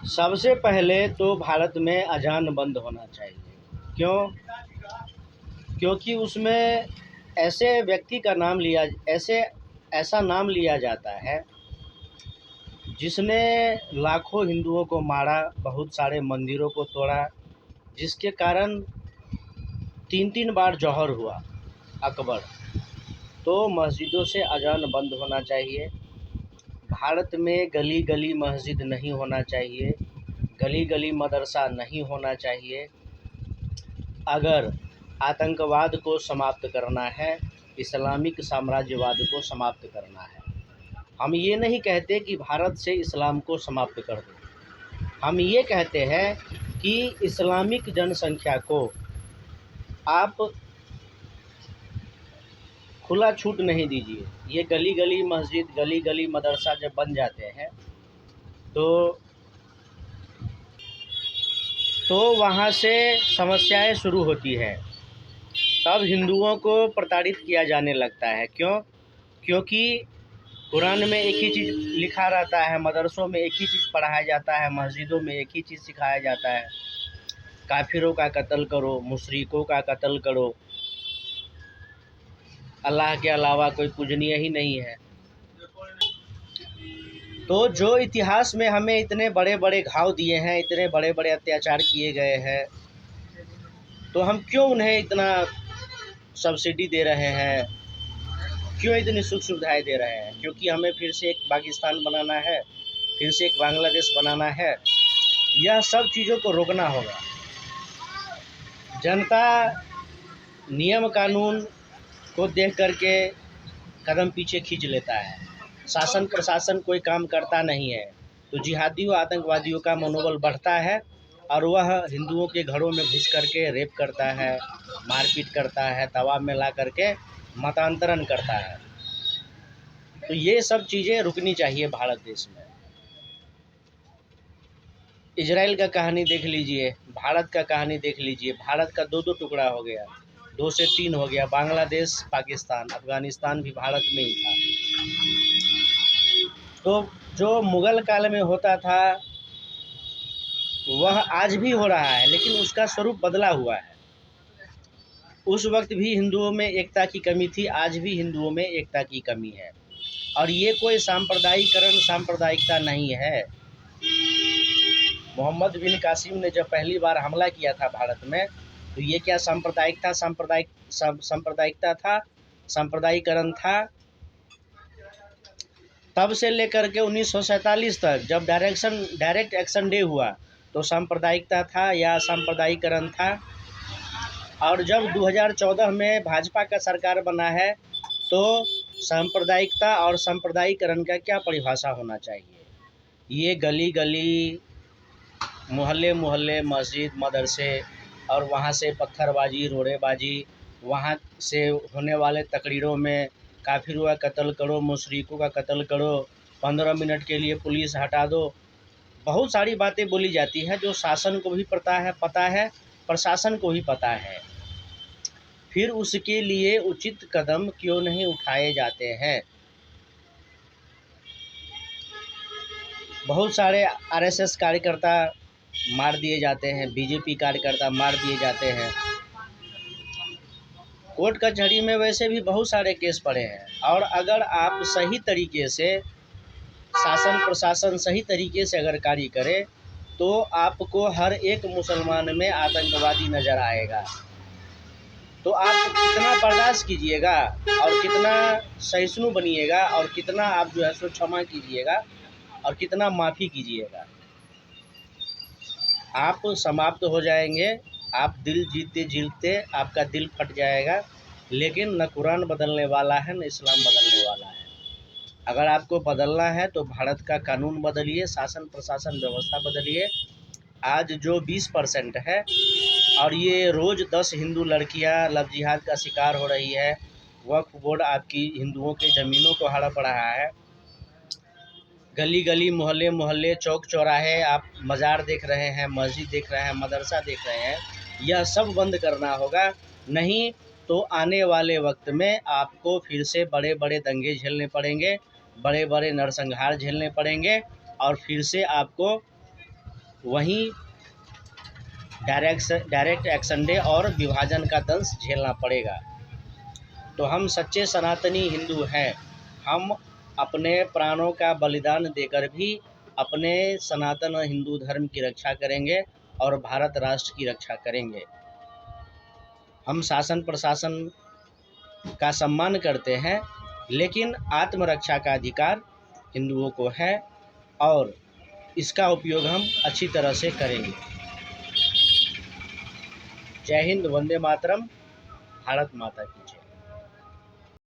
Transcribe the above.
सबसे पहले तो भारत में अजान बंद होना चाहिए। क्यों? क्योंकि उसमें ऐसे व्यक्ति का नाम लिया ऐसा नाम लिया जाता है जिसने लाखों हिंदुओं को मारा, बहुत सारे मंदिरों को तोड़ा, जिसके कारण 3-3 बार जौहर हुआ अकबर। तो मस्जिदों से अजान बंद होना चाहिए। भारत में गली गली मस्जिद नहीं होना चाहिए, गली गली मदरसा नहीं होना चाहिए। अगर आतंकवाद को समाप्त करना है, इस्लामिक साम्राज्यवाद को समाप्त करना है, हम ये नहीं कहते कि भारत से इस्लाम को समाप्त कर दो। हम ये कहते हैं कि इस्लामिक जनसंख्या को आप खुला छूट नहीं दीजिए। ये गली गली मस्जिद, गली गली मदरसा जब बन जाते हैं तो वहाँ से समस्याएं शुरू होती हैं। तब हिंदुओं को प्रताड़ित किया जाने लगता है। क्यों? क्योंकि कुरान में एक ही चीज़ लिखा रहता है, मदरसों में एक ही चीज़ पढ़ाया जाता है, मस्जिदों में एक ही चीज़ सिखाया जाता है, काफिरों का कत्ल करो, मुशरिकों का कत्ल करो, अल्लाह के अलावा कोई पूजनीय ही नहीं है। तो जो इतिहास में हमें इतने बड़े बड़े घाव दिए हैं, इतने बड़े बड़े अत्याचार किए गए हैं, तो हम क्यों उन्हें इतना सब्सिडी दे रहे हैं, क्यों इतनी सुख सुविधाएँ दे रहे हैं? क्योंकि हमें फिर से एक पाकिस्तान बनाना है, फिर से एक बांग्लादेश बनाना है। यह सब चीज़ों को रोकना होगा। जनता नियम कानून को देख करके कदम पीछे खींच लेता है। शासन प्रशासन कोई काम करता नहीं है, तो जिहादियों आतंकवादियों का मनोबल बढ़ता है और वह हिंदुओं के घरों में घुस करके रेप करता है, मारपीट करता है, दबाव में ला करके मतांतरण करता है। तो ये सब चीज़ें रुकनी चाहिए भारत देश में। इजराइल का कहानी देख लीजिए, भारत का कहानी देख लीजिए। भारत का 2-2 टुकड़ा हो गया, 2 से 3 हो गया। बांग्लादेश, पाकिस्तान, अफ़गानिस्तान भी भारत में ही था। तो जो मुग़ल काल में होता था वह आज भी हो रहा है, लेकिन उसका स्वरूप बदला हुआ है। उस वक्त भी हिंदुओं में एकता की कमी थी, आज भी हिंदुओं में एकता की कमी है। और ये कोई सांप्रदायिकरण, सांप्रदायिकता नहीं है। मोहम्मद बिन कासिम ने जब पहली बार हमला किया था भारत में, तो ये क्या सांप्रदायिकता था, सांप्रदायिकरण था? तब से लेकर के 1947 तक जब डायरेक्ट एक्शन डे हुआ, तो सांप्रदायिकता था या सांप्रदायिकरण था? और जब 2014 में भाजपा का सरकार बना है, तो सांप्रदायिकता और सांप्रदायिकरण का क्या परिभाषा होना चाहिए? ये गली गली, मोहल्ले मोहल्ले, मस्जिद, मदरसे, और वहाँ से पत्थरबाजी, रोड़ेबाजी, वहाँ से होने वाले तकरीरों में काफिरों का कत्ल करो, मुशरिकों का कत्ल करो, 15 मिनट के लिए पुलिस हटा दो। बहुत सारी बातें बोली जाती हैं जो शासन को भी पता है, प्रशासन को भी पता है। फिर उसके लिए उचित कदम क्यों नहीं उठाए जाते हैं? बहुत सारे आरएसएस कार्यकर्ता मार दिए जाते हैं, बीजेपी कार्यकर्ता मार दिए जाते हैं। कोर्ट कचहरी में वैसे भी बहुत सारे केस पड़े हैं। और अगर आप सही तरीके से, शासन प्रशासन सही तरीके से अगर कार्य करे, तो आपको हर एक मुसलमान में आतंकवादी नज़र आएगा। तो आप कितना बर्दाश्त कीजिएगा और कितना सहिष्णु बनिएगा और कितना आप जो है सो क्षमा कीजिएगा और कितना माफ़ी कीजिएगा। आप समाप्त हो जाएंगे। आप दिल जीतते जीतते आपका दिल फट जाएगा। लेकिन न कुरान बदलने वाला है, न इस्लाम बदलने वाला है। अगर आपको बदलना है तो भारत का कानून बदलिए, शासन प्रशासन व्यवस्था बदलिए। आज जो 20% है और ये रोज़ 10 हिंदू लड़कियां लव जिहाद का शिकार हो रही है। वक्फ बोर्ड आपकी हिंदुओं के ज़मीनों को हड़प रहा है। गली गली, मोहल्ले मोहल्ले, चौक चौराहे आप मज़ार देख रहे हैं, मस्जिद देख रहे हैं, मदरसा देख रहे हैं। यह सब बंद करना होगा, नहीं तो आने वाले वक्त में आपको फिर से बड़े बड़े दंगे झेलने पड़ेंगे, बड़े बड़े नरसंहार झेलने पड़ेंगे और फिर से आपको वहीं डायरेक्ट एक्शन डे और विभाजन का दंश झेलना पड़ेगा। तो हम सच्चे सनातनी हिंदू हैं। हम अपने प्राणों का बलिदान देकर भी अपने सनातन हिंदू धर्म की रक्षा करेंगे और भारत राष्ट्र की रक्षा करेंगे। हम शासन प्रशासन का सम्मान करते हैं, लेकिन आत्मरक्षा का अधिकार हिंदुओं को है और इसका उपयोग हम अच्छी तरह से करेंगे। जय हिंद, वंदे मातरम, भारत माता की।